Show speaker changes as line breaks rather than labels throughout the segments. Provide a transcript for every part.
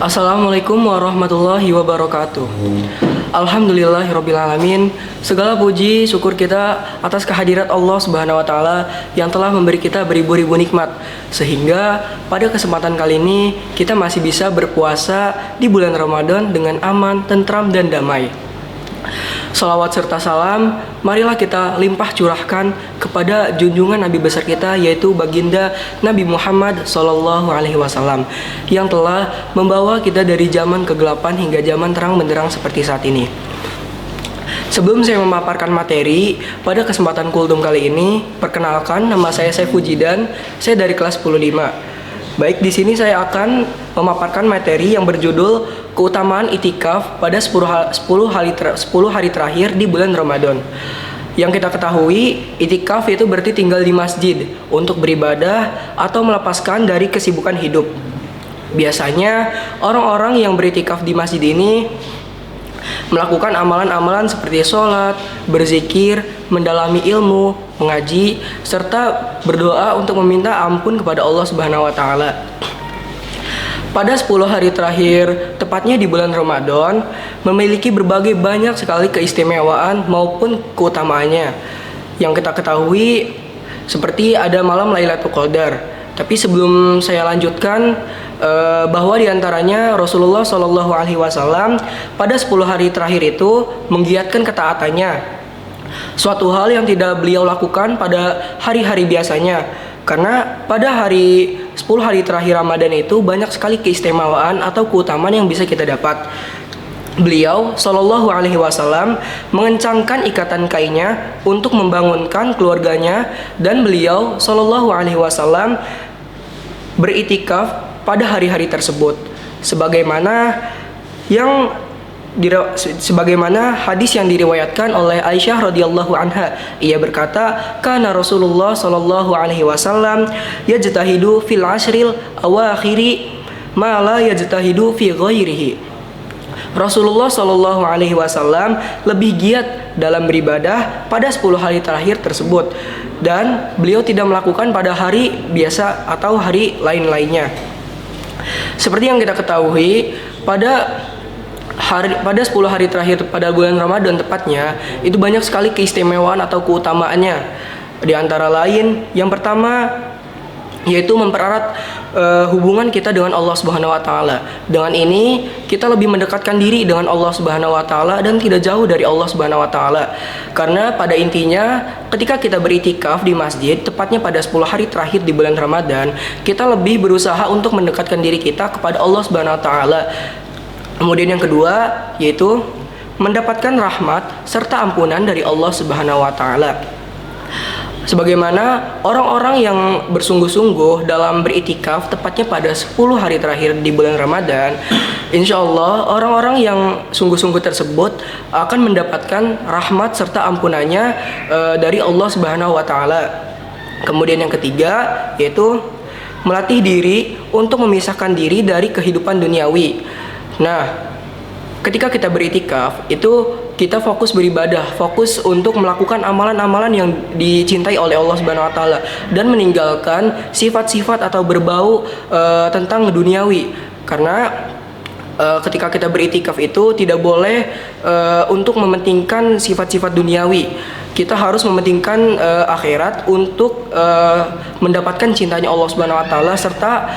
Assalamualaikum warahmatullahi wabarakatuh. Alhamdulillahirrabbilalamin. Segala puji syukur kita atas kehadirat Allah Subhanahu wa Ta'ala yang telah memberi kita beribu-ribu nikmat, sehingga pada kesempatan kali ini kita masih bisa berpuasa di bulan Ramadan dengan aman, tentram, dan damai. Salawat serta salam marilah kita limpah curahkan kepada junjungan Nabi besar kita, yaitu baginda Nabi Muhammad SAW, yang telah membawa kita dari zaman kegelapan hingga zaman terang benderang seperti saat ini. Sebelum saya memaparkan materi pada kesempatan kultum kali ini, perkenalkan, nama saya Saiful Jidan, saya dari kelas 10-5. Baik, di sini saya akan memaparkan materi yang berjudul keutamaan itikaf pada 10 hari terakhir di bulan Ramadan. Yang kita ketahui, itikaf itu berarti tinggal di masjid untuk beribadah atau melepaskan dari kesibukan hidup. Biasanya orang-orang yang beritikaf di masjid ini melakukan amalan-amalan seperti sholat, berzikir, mendalami ilmu, mengaji, serta berdoa untuk meminta ampun kepada Allah Subhanahu wa Ta'ala. Pada 10 hari terakhir, tepatnya di bulan Ramadan, memiliki berbagai banyak sekali keistimewaan maupun keutamaannya. Yang kita ketahui seperti ada malam Lailatul Qadar. Tapi sebelum saya lanjutkan, bahwa diantaranya Rasulullah SAW pada 10 hari terakhir itu menggiatkan ketaatannya, suatu hal yang tidak beliau lakukan pada hari-hari biasanya. Karena pada 10 hari terakhir Ramadan itu banyak sekali keistimewaan atau keutamaan yang bisa kita dapat. Beliau SAW mengencangkan ikatan kainnya untuk membangunkan keluarganya, dan beliau SAW beritikaf pada hari-hari tersebut, sebagaimana hadis yang diriwayatkan oleh Aisyah radhiyallahu anha. Ia berkata, "Kana Rasulullah sallallahu alaihi wasallam yajtahidu fil ashril awakhiri ma la yajtahidu fi ghairihi." Rasulullah sallallahu alaihi wasallam lebih giat dalam beribadah pada 10 hari terakhir tersebut, dan beliau tidak melakukan pada hari biasa atau hari lain-lainnya. Seperti yang kita ketahui, pada 10 hari terakhir pada bulan Ramadan tepatnya, itu banyak sekali keistimewaan atau keutamaannya. Di antara lain, yang pertama yaitu mempererat hubungan kita dengan Allah Subhanahu wa Ta'ala. Dengan ini kita lebih mendekatkan diri dengan Allah Subhanahu wa Ta'ala dan tidak jauh dari Allah Subhanahu wa Ta'ala. Karena pada intinya ketika kita beritikaf di masjid, tepatnya pada 10 hari terakhir di bulan Ramadan, kita lebih berusaha untuk mendekatkan diri kita kepada Allah Subhanahu wa Ta'ala. Kemudian yang kedua yaitu mendapatkan rahmat serta ampunan dari Allah Subhanahu wa Ta'ala. Sebagaimana orang-orang yang bersungguh-sungguh dalam beritikaf tepatnya pada 10 hari terakhir di bulan Ramadan, insya Allah orang-orang yang sungguh-sungguh tersebut akan mendapatkan rahmat serta ampunannya dari Allah Subhanahu wa Ta'ala. Kemudian yang ketiga yaitu melatih diri untuk memisahkan diri dari kehidupan duniawi. Nah, ketika kita beritikaf itu kita fokus beribadah, fokus untuk melakukan amalan-amalan yang dicintai oleh Allah Subhanahu wa Ta'ala, dan meninggalkan sifat-sifat atau berbau tentang duniawi. Karena ketika kita beritikaf itu tidak boleh untuk mementingkan sifat-sifat duniawi. Kita harus mementingkan akhirat untuk mendapatkan cintanya Allah Subhanahu wa Ta'ala, serta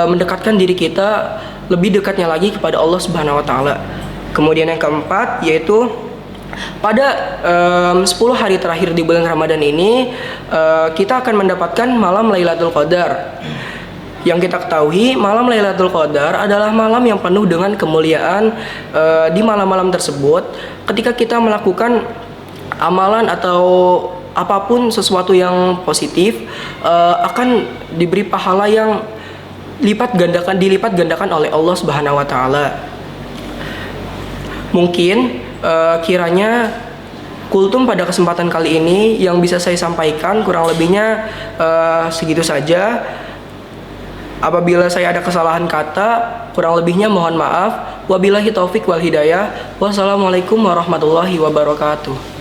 mendekatkan diri kita lebih dekatnya lagi kepada Allah Subhanahu wa Ta'ala. Kemudian yang keempat yaitu pada 10 hari terakhir di bulan Ramadan ini kita akan mendapatkan malam Lailatul Qadar. Yang kita ketahui, malam Lailatul Qadar adalah malam yang penuh dengan kemuliaan. Di malam-malam tersebut, ketika kita melakukan amalan atau apapun sesuatu yang positif, akan diberi pahala yang dilipat gandakan oleh Allah Subhanahu wa Ta'ala. Mungkin kiranya kultum pada kesempatan kali ini yang bisa saya sampaikan, kurang lebihnya segitu saja. Apabila saya ada kesalahan kata, kurang lebihnya mohon maaf. Wabillahi taufik wal hidayah. Wassalamualaikum warahmatullahi wabarakatuh.